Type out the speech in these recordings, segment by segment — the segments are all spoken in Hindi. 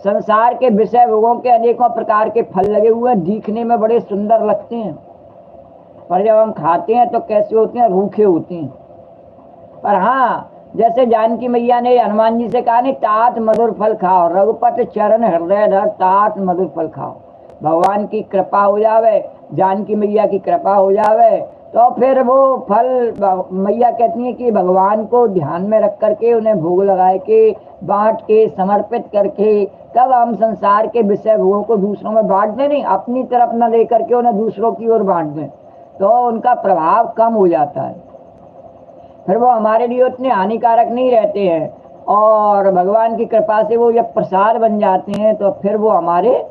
संसार के विषय भोगों के अनेकों प्रकार के फल लगे हुए हैं, दिखने में बड़े सुंदर लगते हैं, पर जब हम खाते हैं तो कैसे होते हैं, रूखे होते हैं। पर हाँ, जैसे जानकी मैया ने हनुमान जी से कहा नहीं, तात मधुर फल खाओ, रघुपति चरण हृदय धर, तात मधुर फल खाओ। भगवान की कृपा हो जावे, जानकी मैया की कृपा हो जावे, तो फिर वो फल मैया कहती है कि भगवान को ध्यान में रख करके उन्हें भोग लगाए के, बांट के, समर्पित करके, तब हम संसार के विषय भोगों को दूसरों में बांट दें, नहीं अपनी तरफ न लेकर के उन्हें दूसरों की ओर बांट दें, तो उनका प्रभाव कम हो जाता है, फिर वो हमारे लिए उतने हानिकारक नहीं रहते हैं, और भगवान की कृपा से वो जब प्रसाद बन जाते हैं तो फिर वो हमारे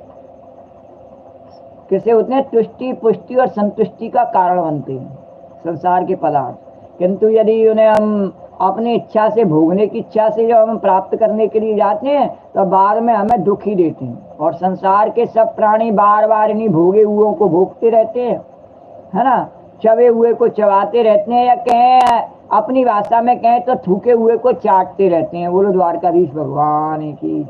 किसे उतने तुष्टि, पुष्टि और संतुष्टि का कारण बनते हैं संसार के पदार्थ। किंतु यदि उन्हें हम अपनी इच्छा से, भोगने की इच्छा से जब हम प्राप्त करने के लिए जाते हैं तो बाद में हमें दुख ही देते हैं। और संसार के सब प्राणी बार बार इन्हीं भोगे हुओं को भोगते रहते हैं, है ना, चबे हुए को चबाते रहते हैं, या कहें अपनी भाषा में कहें तो थूके हुए को चाटते रहते हैं। बोलो द्वारकाधीश भगवान की।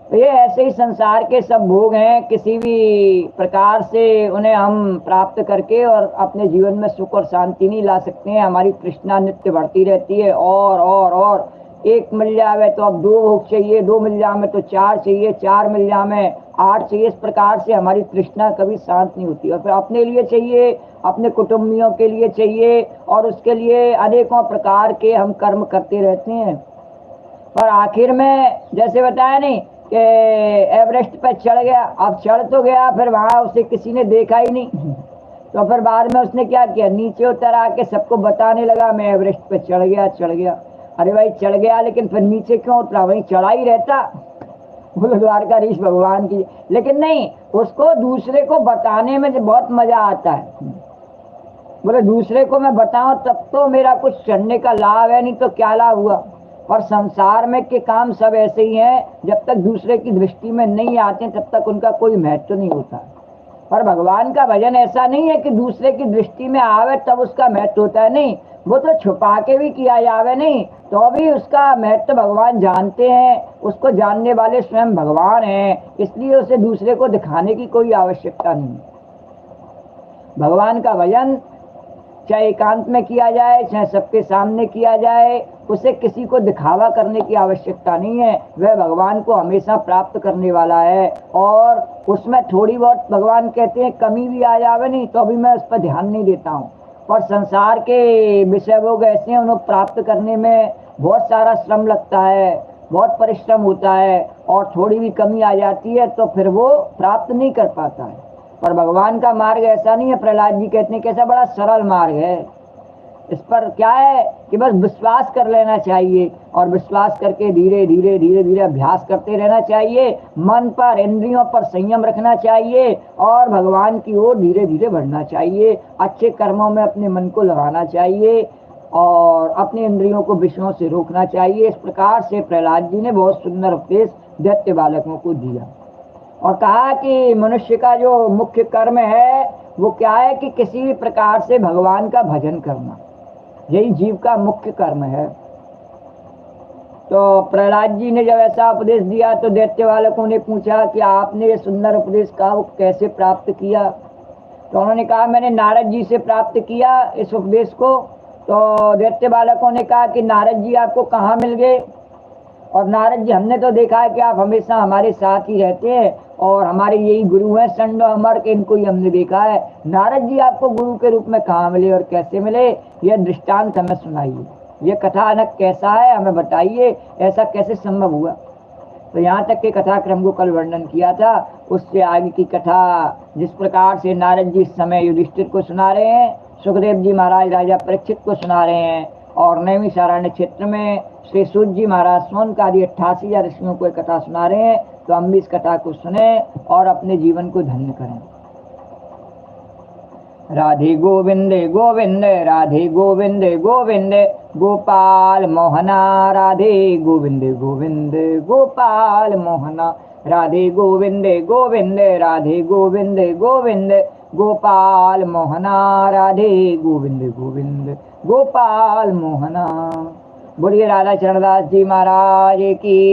तो ये ऐसे ही संसार के सब भोग हैं, किसी भी प्रकार से उन्हें हम प्राप्त करके और अपने जीवन में सुख और शांति नहीं ला सकते हैं। हमारी तृष्णा नित्य बढ़ती रहती है, और एक मिल जावे तो अब 2 भोग चाहिए, 2 मिल जावे तो 4 चाहिए, 4 मिल जावे 8 चाहिए। इस प्रकार से हमारी तृष्णा कभी शांत नहीं होती, और फिर अपने लिए चाहिए, अपने कुटुंबियों के लिए चाहिए, और उसके लिए अनेकों प्रकार के हम कर्म करते रहते हैं। पर आखिर में जैसे बताया नहीं कि एवरेस्ट पर चढ़ गया, अब चढ़ तो गया, फिर वहां उसे किसी ने देखा ही नहीं, तो फिर बाद में उसने क्या किया, नीचे उतर आके सबको बताने लगा मैं एवरेस्ट पे चढ़ गया। अरे भाई चढ़ गया, लेकिन फिर नीचे क्यों उतरा, वहीं चढ़ा ही रहता। बोलो द्वारकाधीश भगवान की। लेकिन नहीं, उसको दूसरे को बताने में बहुत मजा आता है। बोले दूसरे को मैं बताऊं तब तो मेरा कुछ चढ़ने का लाभ है, नहीं तो क्या लाभ हुआ। और संसार में के काम सब ऐसे ही हैं, जब तक दूसरे की दृष्टि में नहीं आते तब तक उनका कोई महत्व नहीं होता। पर भगवान का भजन ऐसा नहीं है कि दूसरे की दृष्टि में आवे तब उसका महत्व होता है, नहीं, वो तो छुपा के भी किया जावे नहीं तो भी उसका महत्व भगवान जानते हैं। उसको जानने वाले स्वयं भगवान हैं, इसलिए उसे दूसरे को दिखाने की कोई आवश्यकता नहीं। भगवान का भजन चाहे एकांत में किया जाए, चाहे सबके सामने किया जाए, उसे किसी को दिखावा करने की आवश्यकता नहीं है। वह भगवान को हमेशा प्राप्त करने वाला है, और उसमें थोड़ी बहुत भगवान कहते हैं कमी भी आ जावे नहीं तो अभी मैं उस पर ध्यान नहीं देता हूँ। पर संसार के विषय भोग ऐसे हैं, उन्हें प्राप्त करने में बहुत सारा श्रम लगता है, बहुत परिश्रम होता है, और थोड़ी भी कमी आ जाती है तो फिर वो प्राप्त नहीं कर पाता है। पर भगवान का मार्ग ऐसा नहीं है। प्रहलाद जी कहते हैं कैसा बड़ा सरल मार्ग है। इस पर क्या है कि बस विश्वास कर लेना चाहिए, और विश्वास करके धीरे धीरे अभ्यास करते रहना चाहिए। मन पर, इंद्रियों पर संयम रखना चाहिए, और भगवान की ओर धीरे धीरे बढ़ना चाहिए। अच्छे कर्मों में अपने मन को लगाना चाहिए, और अपने इंद्रियों को विषयों से रोकना चाहिए। इस प्रकार से प्रहलाद जी ने बहुत सुंदर उपदेश दैत्य बालकों को दिया, और कहा कि मनुष्य का जो मुख्य कर्म है वो क्या है कि किसी भी प्रकार से भगवान का भजन करना, यही जीव का मुख्य कर्म है। तो प्रहलाद जी ने जब ऐसा उपदेश दिया तो दैत्य बालकों ने पूछा कि आपने ये सुंदर उपदेश का वो कैसे प्राप्त किया। तो उन्होंने कहा मैंने नारद जी से प्राप्त किया इस उपदेश को। तो दैत्य बालकों ने कहा कि नारद जी आपको कहाँ मिल गए। और नारद जी, हमने तो देखा है कि आप हमेशा हमारे साथ ही रहते हैं, और हमारे यही गुरु हैं संडो अमर के, इनको ही हमने देखा है। नारद जी आपको गुरु के रूप में कहाँ मिले और कैसे मिले, यह दृष्टांत हमें सुनाइए, ये कथानक कैसा है हमें बताइए, ऐसा कैसे संभव हुआ। तो यहाँ तक के कथा क्रम को कल वर्णन किया था। उससे आगे की कथा जिस प्रकार से नारद जी इस समय युधिष्ठिर को सुना रहे हैं, सुखदेव जी महाराज राजा परीक्षित को सुना रहे हैं, और नैमिषारण्य क्षेत्र में श्री सूत जी महाराज सोन का 88 ऋषियों को एक कथा सुना रहे हैं। तो हम भी इस कथा को सुने और अपने जीवन को धन्य करें। राधे गोविंदे गोविंदे, राधे गोविंदे गोविंदे, गोपाल मोहना, राधे गोविंदे गोविंदे, गोपाल मोहना, राधे गोविंदे गोविंदे, राधे गोविंदे गोविंदे, गोपाल मोहना, राधे गोविंदे गोविंदे, गोपाल मोहना। बोलिए राधा चरणदास जी महाराज की।